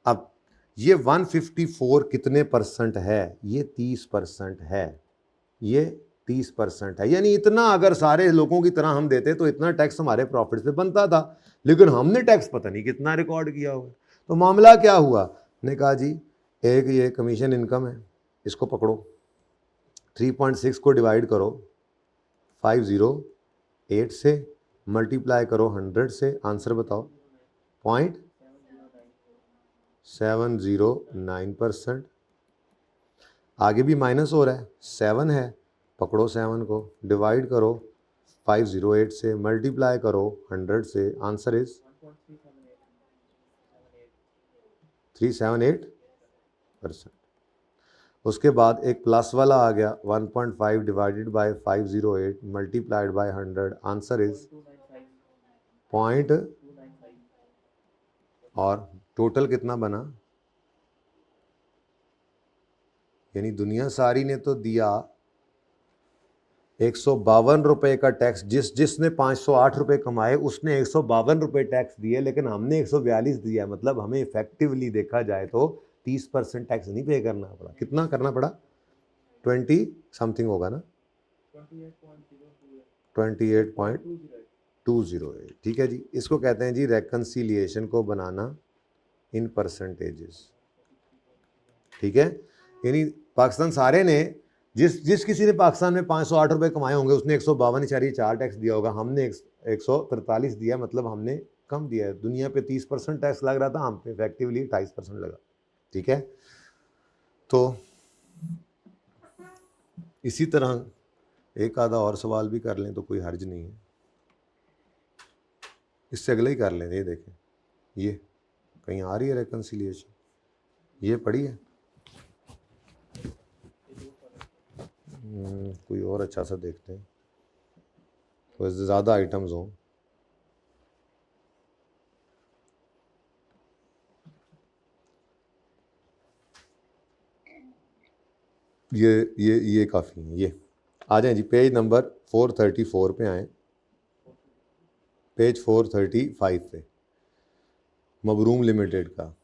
अब ये 154 कितने परसेंट है? ये 30% है। ये 30% है, यानी इतना अगर सारे लोगों की तरह हम देते तो इतना टैक्स हमारे प्रॉफिट से बनता था। लेकिन हमने टैक्स पता नहीं कितना रिकॉर्ड किया हुआ। तो मामला क्या हुआ? ने कहा जी एक ये कमीशन इनकम है, इसको पकड़ो, 3.6 को डिवाइड करो 508 से, मल्टीप्लाई करो 100 से, आंसर बताओ। 0.709%। आगे भी माइनस हो रहा है, 7 है, पकड़ो 7 को, डिवाइड करो 508 से, मल्टीप्लाई करो 100 से, आंसर इज 378%। उसके बाद एक प्लस वाला आ गया, 1.5 divided by 508 multiplied by 100, answer is point, और टोटल कितना बना? यानी दुनिया सारी ने तो दिया 152 रुपये का टैक्स, जिसने 508 रुपये कमाए उसने 152 रुपये टैक्स दिए, लेकिन हमने 142 दिया। मतलब हमें इफेक्टिवली देखा जाए तो 30% टैक्स नहीं पे करना पड़ा। कितना करना पड़ा? 20 समथिंग होगा ना, 28.208। ठीक है जी, इसको कहते हैं जी रेकन्सिलिएशन को बनाना इन परसेंटेजेस। ठीक है, यानी पाकिस्तान सारे ने जिस किसी ने पाकिस्तान में 508 रुपये कमाए होंगे उसने 152.4 टैक्स दिया होगा। हमने 143 दिया, मतलब हमने कम दिया है। दुनिया पे 30% टैक्स लग रहा था, हम पे इफेक्टिवली 28% लगा। ठीक है, तो इसी तरह एक आधा और सवाल भी कर लें तो कोई हर्ज नहीं है। इससे अगले ही कर लें। ये देखें, ये कहीं आ रही है रेकन्सिलिएशन, ये पढ़ी है। कोई और अच्छा सा देखते हैं, तो ज़्यादा आइटम्स हों। ये काफ़ी है। ये आ जाए जी, पेज नंबर 434 पे आए, पेज 435 पे, मबरूम लिमिटेड का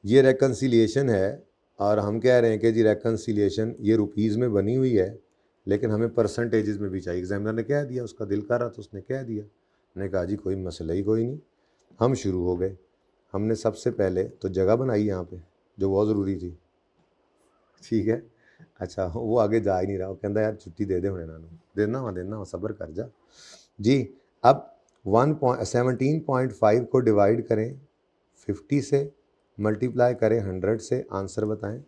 ये रेकन्सिलिएशन है। और हम कह रहे हैं कि जी रेकन्सिलिएशन ये रुपीज़ में बनी हुई है, लेकिन हमें परसेंटेजेस में भी चाहिए। एग्जामिनर ने कह दिया, उसका दिल कर रहा था, उसने कह दिया। मैंने कहा जी कोई मसला ही कोई नहीं। हम शुरू हो गए। हमने सबसे पहले तो जगह बनाई यहाँ पे, जो बहुत ज़रूरी थी। ठीक है, अच्छा वो आगे जा ही नहीं रहा, वो कहता यार छुट्टी दे दे, होने देना सब्र कर जा जी। अब 17.5 को डिवाइड करें 50 से, मल्टीप्लाई करें 100 से, आंसर बताएं।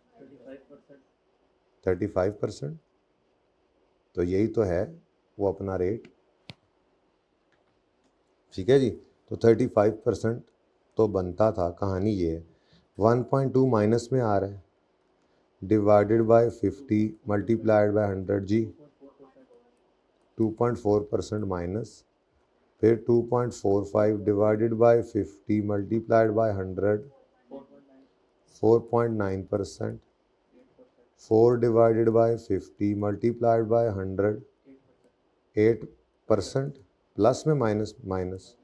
35%। तो यही तो है वो अपना रेट। ठीक है जी, तो 35% तो बनता था। कहानी ये है, 1.2 माइनस में आ रहा है, डिवाइडेड बाय 50 मल्टीप्लाइड बाय 100 जी, 2.4% माइनस, फिर 2.45 divided by 50 multiplied by 100, 4.9%, 4 divided by 50 multiplied by 100, 8%, plus में माइनस माइनस,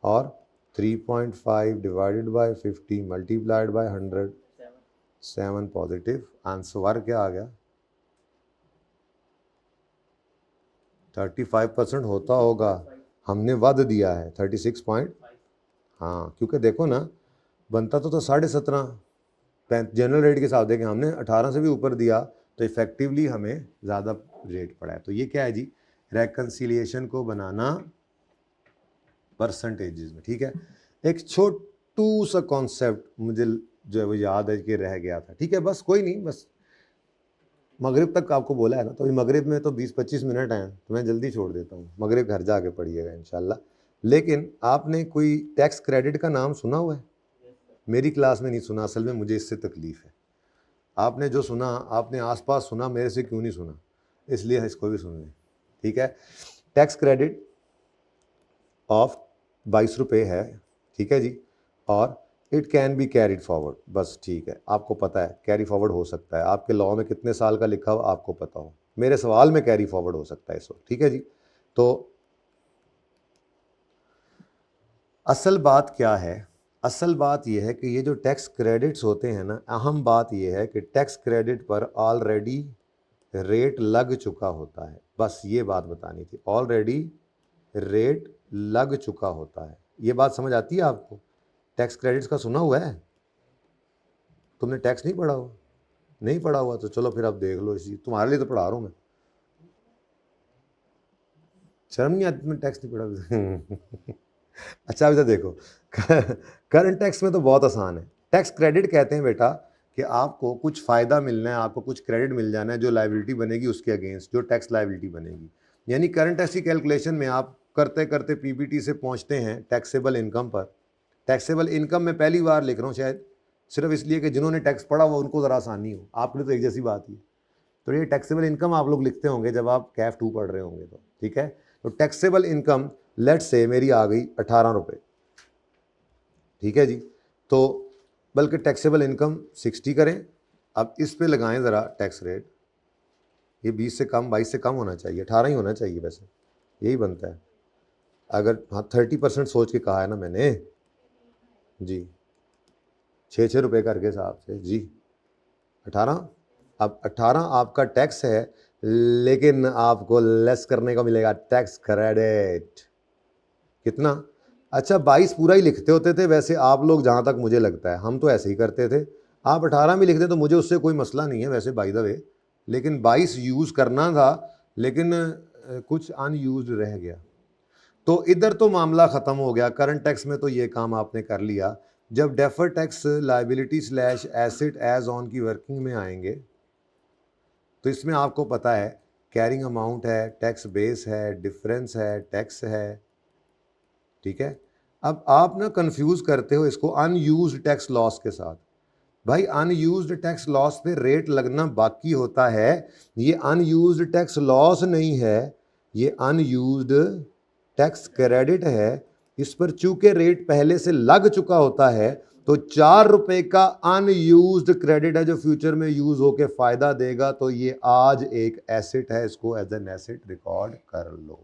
और 3.5 divided by 50 multiplied by 100, 7 positive. Answer क्या आ गया? 35% होता होगा, हमने वध दिया है 36 पॉइंट। हाँ, क्योंकि देखो ना, बनता तो 17.5 जनरल रेट के हिसाब देखें, हमने 18 से भी ऊपर दिया, तो इफेक्टिवली हमें ज़्यादा रेट पड़ा है। तो ये क्या है जी, रेकन्सिलिएशन को बनाना परसेंटेजेस में। ठीक है, एक छोटू सा कॉन्सेप्ट मुझे जो है वो याद है कि रह गया था। ठीक है, बस कोई नहीं, बस मगरिब तक आपको बोला है ना, तो अभी मगरिब में तो 20-25 मिनट हैं, तो मैं जल्दी छोड़ देता हूँ। मगरिब घर जाके पढ़िएगा इंशाल्लाह। लेकिन आपने कोई टैक्स क्रेडिट का नाम सुना हुआ है? मेरी क्लास में नहीं सुना, असल में मुझे इससे तकलीफ़ है। आपने जो सुना, आपने आसपास सुना, मेरे से क्यों नहीं सुना, इसलिए इसको भी सुन लें। ठीक है, टैक्स क्रेडिट ऑफ 22 रुपये है। ठीक है जी, और it can be carried forward. बस ठीक है, आपको पता है कैरी फॉरवर्ड हो सकता है। आपके लॉ में कितने साल का लिखा हो आपको पता हो, मेरे सवाल में कैरी फॉरवर्ड हो सकता है इस वक्त। ठीक है जी, तो असल बात क्या है? असल बात यह है कि ये जो टैक्स क्रेडिट्स होते हैं ना, अहम बात यह है कि टैक्स क्रेडिट पर ऑलरेडी रेट लग चुका होता है। बस ये बात बतानी थी, ऑलरेडी रेट लग चुका होता है। ये बात समझ आती है आपको? टैक्स क्रेडिट्स का सुना हुआ है? तुमने टैक्स नहीं पढ़ा हुआ? नहीं पढ़ा हुआ तो चलो फिर आप देख लो, इसी तुम्हारे लिए तो पढ़ा रहा हूँ मैं। शर्म नहीं आती तुम्हें टैक्स नहीं पढ़ा? अच्छा अभी तो देखो, करंट टैक्स में तो बहुत आसान है। टैक्स क्रेडिट कहते हैं बेटा कि आपको कुछ फ़ायदा मिलना है, आपको कुछ क्रेडिट मिल जाना है, जो लाइबिलिटी बनेगी उसके अगेंस्ट, जो टैक्स लाइबिलिटी बनेगी। यानी करंट टैक्स की कैलकुलेशन में आप करते करते पीबीटी से पहुंचते हैं टैक्सेबल इनकम पर। टैक्सेबल इनकम में पहली बार लिख रहा हूँ शायद सिर्फ इसलिए कि जिन्होंने टैक्स पढ़ा हुआ उनको ज़रा आसानी हो, आपके लिए तो एक जैसी बात ही। तो ये टैक्सेबल इनकम आप लोग लिखते होंगे जब आप कैफ 2 पढ़ रहे होंगे तो। ठीक है, तो टैक्सेबल इनकम लेट से मेरी आ गई 18 रुपये। ठीक है जी, तो बल्कि टैक्सेबल इनकम 60 करें। अब इस पे लगाएं ज़रा टैक्स रेट, ये 20 से कम 22 से कम होना चाहिए, 18 ही होना चाहिए वैसे, यही बनता है। अगर हाँ 30% सोच के कहा है ना मैंने जी, 6 रुपये करके हिसाब से जी 18। अब 18 आपका टैक्स है, लेकिन आपको लेस करने का मिलेगा टैक्स क्रेडिट। कितना? अच्छा 22 पूरा ही लिखते होते थे वैसे आप लोग, जहाँ तक मुझे लगता है हम तो ऐसे ही करते थे। आप 18 भी लिखते तो मुझे उससे कोई मसला नहीं है वैसे बाय द वे, लेकिन 22 यूज़ करना था, लेकिन कुछ अनयूज्ड रह गया। तो इधर तो मामला ख़त्म हो गया, करंट टैक्स में तो ये काम आपने कर लिया। जब defer tax liability slash asset as on की वर्किंग में आएंगे तो इसमें आपको पता है कैरिंग अमाउंट है, टैक्स बेस है, डिफरेंस है, टैक्स है, ठीक है। अब आप ना कंफ्यूज करते हो इसको अनयूज्ड टैक्स लॉस के साथ। भाई अनयूज्ड टैक्स लॉस पे रेट लगना बाकी होता है, ये अनयूज्ड टैक्स लॉस नहीं है, ये अनयूज्ड टैक्स क्रेडिट है। इस पर चूंकि रेट पहले से लग चुका होता है तो 4 रुपए का अनयूज्ड क्रेडिट है जो फ्यूचर में यूज होके फायदा देगा, तो ये आज एक एसेट है, इसको एज एन एसेट रिकॉर्ड कर लो,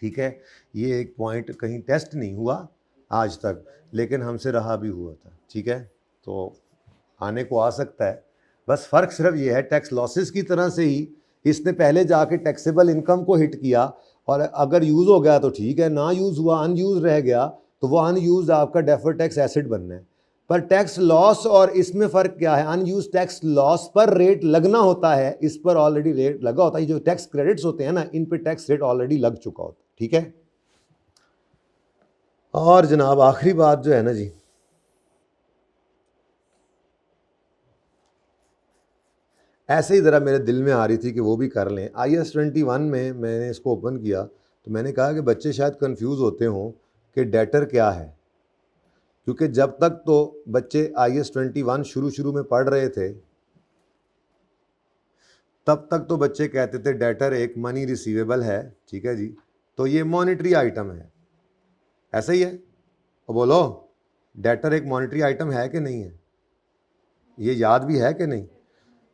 ठीक है। ये एक पॉइंट कहीं टेस्ट नहीं हुआ आज तक, लेकिन हमसे रहा भी हुआ था, ठीक है, तो आने को आ सकता है। बस फ़र्क सिर्फ ये है, टैक्स लॉसेस की तरह से ही इसने पहले जाके टैक्सेबल इनकम को हिट किया, और अगर यूज़ हो गया तो ठीक है, ना यूज़ हुआ अनयूज रह गया तो वो अनयूज आपका डेफर्ड टैक्स एसेट बनना है। पर टैक्स लॉस और इसमें फ़र्क क्या है, अनयूज टैक्स लॉस पर रेट लगना होता है, इस पर ऑलरेडी रेट लगा होता है। जो टैक्स क्रेडिट्स होते हैं ना, इन पे टैक्स रेट ऑलरेडी लग चुका होता है, ठीक है। और जनाब आखिरी बात जो है ना जी, ऐसे ही ज़रा मेरे दिल में आ रही थी कि वो भी कर लें। IAS 21 में मैंने इसको ओपन किया तो मैंने कहा कि बच्चे शायद कंफ्यूज होते हों कि डेटर क्या है, क्योंकि जब तक तो बच्चे IAS 21 शुरू में पढ़ रहे थे तब तक तो बच्चे कहते थे डेटर एक मनी रिसीवेबल है, ठीक है जी, तो ये मॉनिटरी आइटम है, ऐसा ही है। और बोलो डेटर एक मॉनिटरी आइटम है कि नहीं है, ये याद भी है कि नहीं?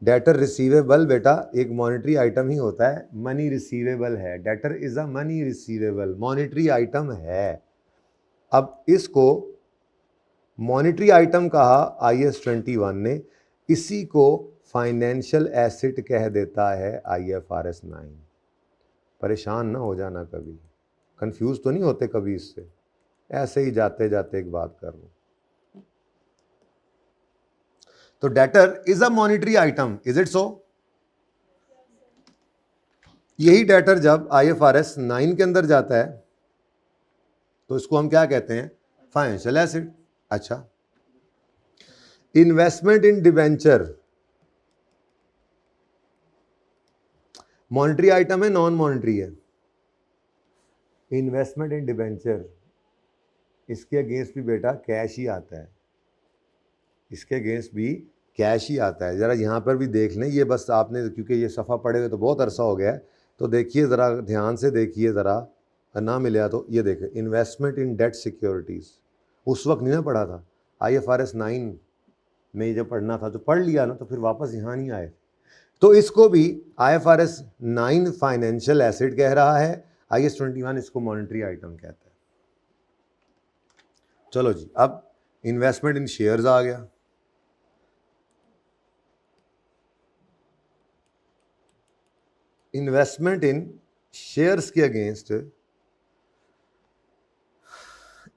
डेटर रिसीवेबल बेटा एक मॉनिटरी आइटम ही होता है, मनी रिसीवेबल है, debtor is a money receivable, monetary item है। अब इसको मॉनिटरी आइटम कहा IAS 21 ने, इसी को फाइनेंशियल एसेट कह देता है IFRS 9। परेशान ना हो जाना कभी, कंफ्यूज तो नहीं होते कभी इससे, ऐसे ही जाते जाते एक बात कर लूं। तो debtor is a monetary item, is it so? यही डेटर जब IFRS 9 के अंदर जाता है तो इसको हम क्या कहते हैं? Financial asset. अच्छा, investment in debenture monetary item है, नॉन मॉनिटरी है? इन्वेस्टमेंट इन डिबेंचर, इसके अगेंस्ट भी बेटा कैश ही आता है, इसके अगेंस्ट भी कैश ही आता है। ज़रा यहाँ पर भी देख लें, ये बस आपने क्योंकि ये सफ़ा पढ़े हुए तो बहुत अरसा हो गया है, तो देखिए ज़रा ध्यान से देखिए, ज़रा ना मिला तो ये देखें, इन्वेस्टमेंट इन डेट सिक्योरिटीज़, उस वक्त नहीं ना पढ़ा था, IFRS 9 में जब पढ़ना था तो पढ़ लिया ना, तो फिर वापस यहाँ नहीं आए। तो इसको भी IFRS 9 फाइनेंशियल एसेट कह रहा है, IAS 21 इसको मॉनिटरी आइटम कहता है। चलो जी, अब इन्वेस्टमेंट इन शेयर्स आ गया। इन्वेस्टमेंट इन शेयर्स के अगेंस्ट,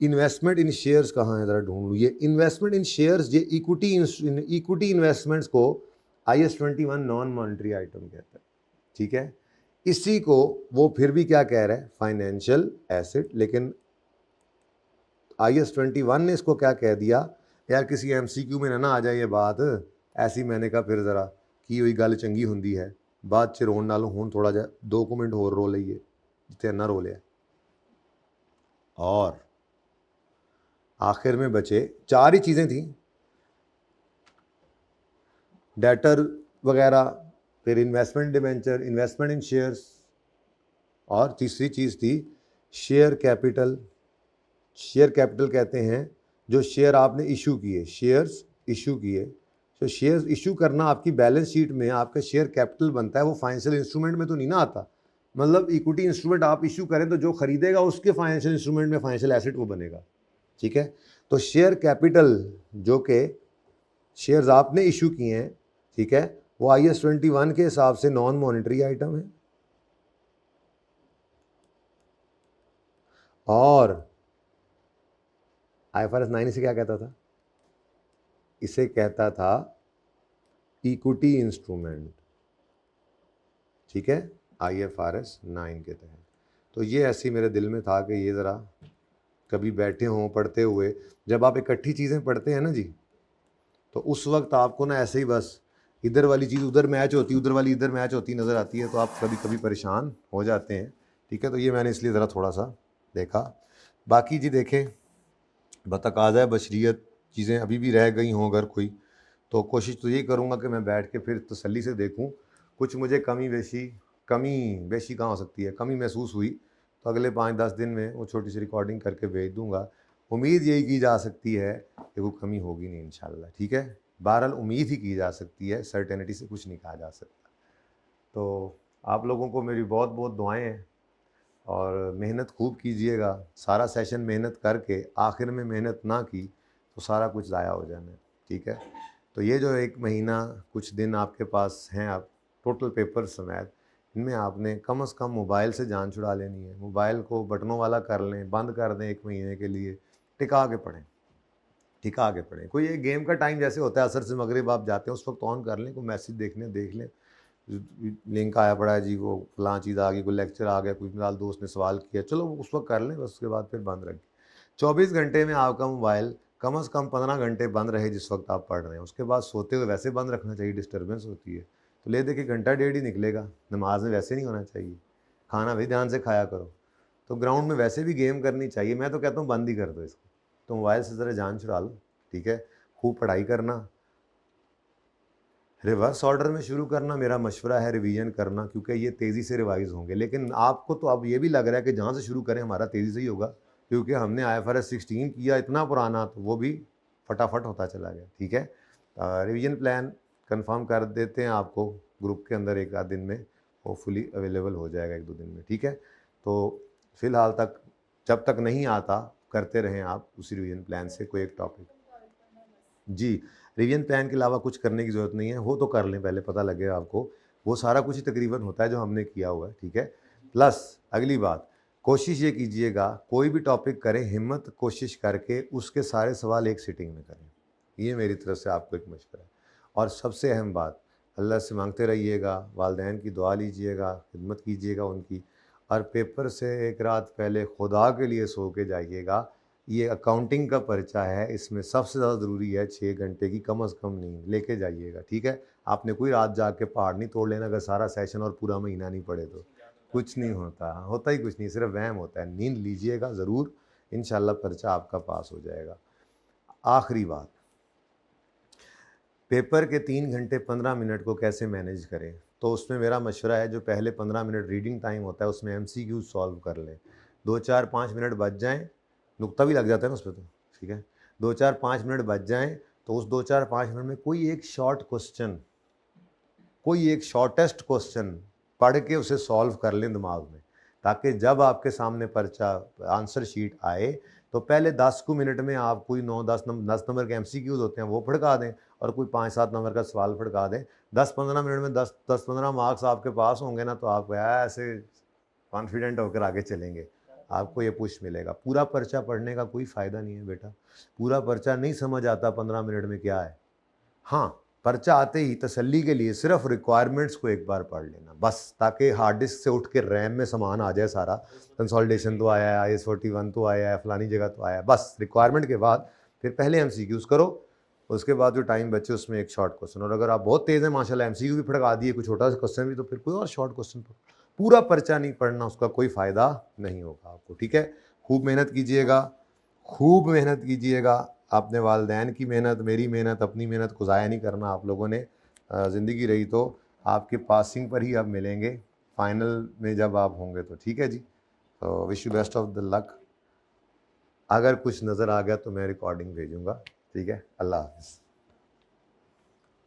इन्वेस्टमेंट इन शेयर्स कहाँ है, ज़रा ढूंढ लूँ। ये इन्वेस्टमेंट इन शेयर्स, ये इक्विटी इन्वेस्टमेंट्स को IAS 21 नॉन मॉनिटरी आइटम कहता है, ठीक है। इसी को वो फिर भी क्या कह रहा है? Financial asset. लेकिन IAS 21 ने इसको क्या कह दिया? यार किसी MCQ में ना आ जाए ये बात ऐसी, मैंने कहा फिर ज़रा की हुई गल चंगी होंगी है, बात च रोन नालों हुण थोड़ा जा 2 मिनट होर रो लईए जिथे ना रो लिया। और आखिर में बचे 4 ही चीज़ें थी, डेटर वगैरह, फिर इन्वेस्टमेंट डिबेंचर, इन्वेस्टमेंट इन शेयर्स, और तीसरी चीज़ थी शेयर कैपिटल। शेयर कैपिटल कहते हैं जो शेयर आपने इशू किए, शेयर्स इशू किए, जो शेयर्स इशू करना आपकी बैलेंस शीट में आपका शेयर कैपिटल बनता है, वो फाइनेंशियल इंस्ट्रूमेंट में तो नहीं ना आता। मतलब इक्विटी इंस्ट्रूमेंट आप इशू करें तो जो खरीदेगा उसके फाइनेंशियल इंस्ट्रूमेंट में फाइनेंशियल एसेट वो बनेगा, ठीक है। तो शेयर कैपिटल जो कि शेयर्स आपने इशू किए हैं, ठीक है, वो IAS 21 के हिसाब से नॉन मॉनिटरी आइटम है। और IFRS 9 इसे क्या कहता था? इसे कहता था इक्विटी इंस्ट्रूमेंट, ठीक है, IFRS 9 के तहत। तो ये ऐसी मेरे दिल में था कि ये ज़रा कभी बैठे हों पढ़ते हुए, जब आप इकट्ठी चीज़ें पढ़ते हैं ना जी, तो उस वक्त आपको ना ऐसे ही बस इधर वाली चीज़ उधर मैच होती, उधर वाली इधर मैच होती नज़र आती है, तो आप कभी कभी परेशान हो जाते हैं, ठीक है। तो ये मैंने इसलिए ज़रा थोड़ा सा देखा। बाकी जी देखें, बतकाज़ा बशरियत चीज़ें अभी भी रह गई हों अगर कोई, तो कोशिश तो यही करूँगा कि मैं बैठ के फिर तसल्ली से देखूँ। कुछ मुझे कमी बेशी कहाँ हो सकती है, कमी महसूस हुई तो अगले 5-10 दिन में वो छोटी सी रिकॉर्डिंग करके भेज दूँगा। उम्मीद यही की जा सकती है कि वो कमी होगी नहीं इंशाल्लाह, ठीक है। बहरहाल उम्मीद ही की जा सकती है, सर्टेनिटी से कुछ नहीं कहा जा सकता। तो आप लोगों को मेरी बहुत बहुत दुआएं हैं और मेहनत खूब कीजिएगा। सारा सेशन मेहनत करके आखिर में मेहनत ना की तो सारा कुछ ज़ाया हो जाना है, ठीक है। तो ये जो 1 महीना कुछ दिन आपके पास हैं, आप टोटल पेपर समेत, इनमें आपने कम से कम मोबाइल से जान छुड़ा लेनी है। मोबाइल को बटनों वाला कर लें, बंद कर दें 1 महीने के लिए, टिका के पढ़ें, टिका के पढ़ें। कोई एक गेम का टाइम जैसे होता है, असर से मगरिब आप जाते हैं, उस वक्त ऑन कर लें, कोई मैसेज देख लें, लिंक आया पड़ा है जी, वो फलां चीज़ आ गई, कोई लेक्चर आ गया, कोई मिसाल दोस्त ने सवाल किया, चलो उस वक्त कर लें, बस उसके बाद फिर बंद रखें। 24 घंटे में आपका मोबाइल कम से कम 15 घंटे बंद रहे जिस वक्त आप पढ़ रहे हैं। उसके बाद सोते हुए वैसे बंद रखना चाहिए, डिस्टर्बेंस होती है। तो ले दे के घंटा 1.5 ही निकलेगा, नमाज में वैसे नहीं होना चाहिए, खाना भी ध्यान से खाया करो। तो ग्राउंड में वैसे भी गेम करनी चाहिए, मैं तो कहता हूँ बंद ही कर दो इसको। तो मोबाइल से ज़रा जान छुड़ा लो, ठीक है। खूब पढ़ाई करना, रिवर्स ऑर्डर में शुरू करना मेरा मशवरा है, रिवीजन करना, क्योंकि ये तेज़ी से रिवाइज होंगे। लेकिन आपको तो अब ये भी लग रहा है कि जहाँ से शुरू करें हमारा तेज़ी से ही होगा, क्योंकि हमने IFRS 16 किया इतना पुराना, तो वो भी फटाफट होता चला गया, ठीक है। रिवीजन प्लान कंफर्म कर देते हैं आपको ग्रुप के अंदर, 1 आध दिन में वो फुली अवेलेबल हो जाएगा, 1-2 दिन में, ठीक है। तो फ़िलहाल तक जब तक नहीं आता करते रहें आप उसी रिवीजन प्लान से कोई एक टॉपिक। जी, रिवीजन प्लान के अलावा कुछ करने की ज़रूरत नहीं है, वो तो कर लें पहले, पता लगेगा आपको। वो सारा कुछ ही तकरीबन होता है जो हमने किया हुआ है, ठीक है। प्लस अगली बात, कोशिश ये कीजिएगा कोई भी टॉपिक करें, हिम्मत कोशिश करके उसके सारे सवाल एक सिटिंग में करें। ये मेरी तरफ से आपको एक मशवरा है। और सबसे अहम बात, अल्लाह से मांगते रहिएगा, वालिदैन की दुआ लीजिएगा, खिदमत कीजिएगा उनकी, और पेपर से एक रात पहले खुदा के लिए सो के जाइएगा। ये अकाउंटिंग का पर्चा है, इसमें सबसे ज़्यादा ज़रूरी है 6 घंटे की कम से कम नींद लेके जाइएगा, ठीक है। आपने कोई रात जाग के पहाड़ नहीं तोड़ लेना अगर सारा सेशन और पूरा महीना नहीं पढ़े तो। कुछ नहीं होता, होता ही कुछ नहीं, सिर्फ वहम होता है। नींद लीजिएगा ज़रूर, इंशाल्लाह पर्चा आपका पास हो जाएगा। आखिरी बात, पेपर के 3 घंटे 15 मिनट को कैसे मैनेज करें, तो उसमें मेरा मशवरा है, जो पहले 15 मिनट रीडिंग टाइम होता है उसमें MCQ सॉल्व कर लें। 2-4-5 मिनट बच जाएँ, नुक्ता भी लग जाता है ना उसपे तो, ठीक है। 2-4-5 मिनट बच जाएँ तो उस 2-4-5 मिनट में कोई एक शॉर्ट क्वेश्चन, कोई एक शॉर्टेस्ट क्वेश्चन पढ़ के उसे सॉल्व कर लें दिमाग में, ताकि जब आपके सामने पर्चा आंसर शीट आए तो पहले 10 को मिनट में आप कोई 9-10 नंबर के MCQs होते हैं वो फड़का दें, और कोई 5-7 नंबर का सवाल फड़का दें। 10-15 मिनट में 10-15 मार्क्स आपके पास होंगे ना, तो आप ऐसे कॉन्फिडेंट होकर आगे चलेंगे, आपको ये पुश मिलेगा। पूरा पर्चा पढ़ने का कोई फ़ायदा नहीं है बेटा, पूरा पर्चा नहीं समझ आता 15 मिनट में क्या है। हाँ, पर्चा आते ही तसल्ली के लिए सिर्फ रिक्वायरमेंट्स को एक बार पढ़ लेना बस, ताकि हार्ड डिस्क से उठ के रैम में सामान आ जाए सारा। कंसोलिडेशन तो आया है, IAS 41 तो आया है, फलानी जगह तो आया है, बस रिक्वायरमेंट के बाद फिर पहले MCQs करो, उसके बाद जो टाइम बचे उसमें एक शॉर्ट क्वेश्चन, और अगर आप बहुत तेज़ हैं माशाल्लाह MCQ भी फड़का दिए, कोई छोटा सा क्वेश्चन भी, तो फिर कोई और शॉर्ट क्वेश्चन पढ़ो। पूरा पर्चा नहीं पढ़ना, उसका कोई फ़ायदा नहीं होगा आपको, ठीक है। खूब मेहनत कीजिएगा, खूब मेहनत कीजिएगा। अपने वालिदैन की मेहनत, मेरी मेहनत, अपनी मेहनत को ज़ाया नहीं करना आप लोगों ने। ज़िंदगी रही तो आपके पासिंग पर ही अब मिलेंगे, फाइनल में जब आप होंगे तो, ठीक है जी। तो wish you best of the luck. अगर कुछ नज़र आ गया तो मैं रिकॉर्डिंग भेजूँगा, ठीक है। अल्लाह हाफ़िज़।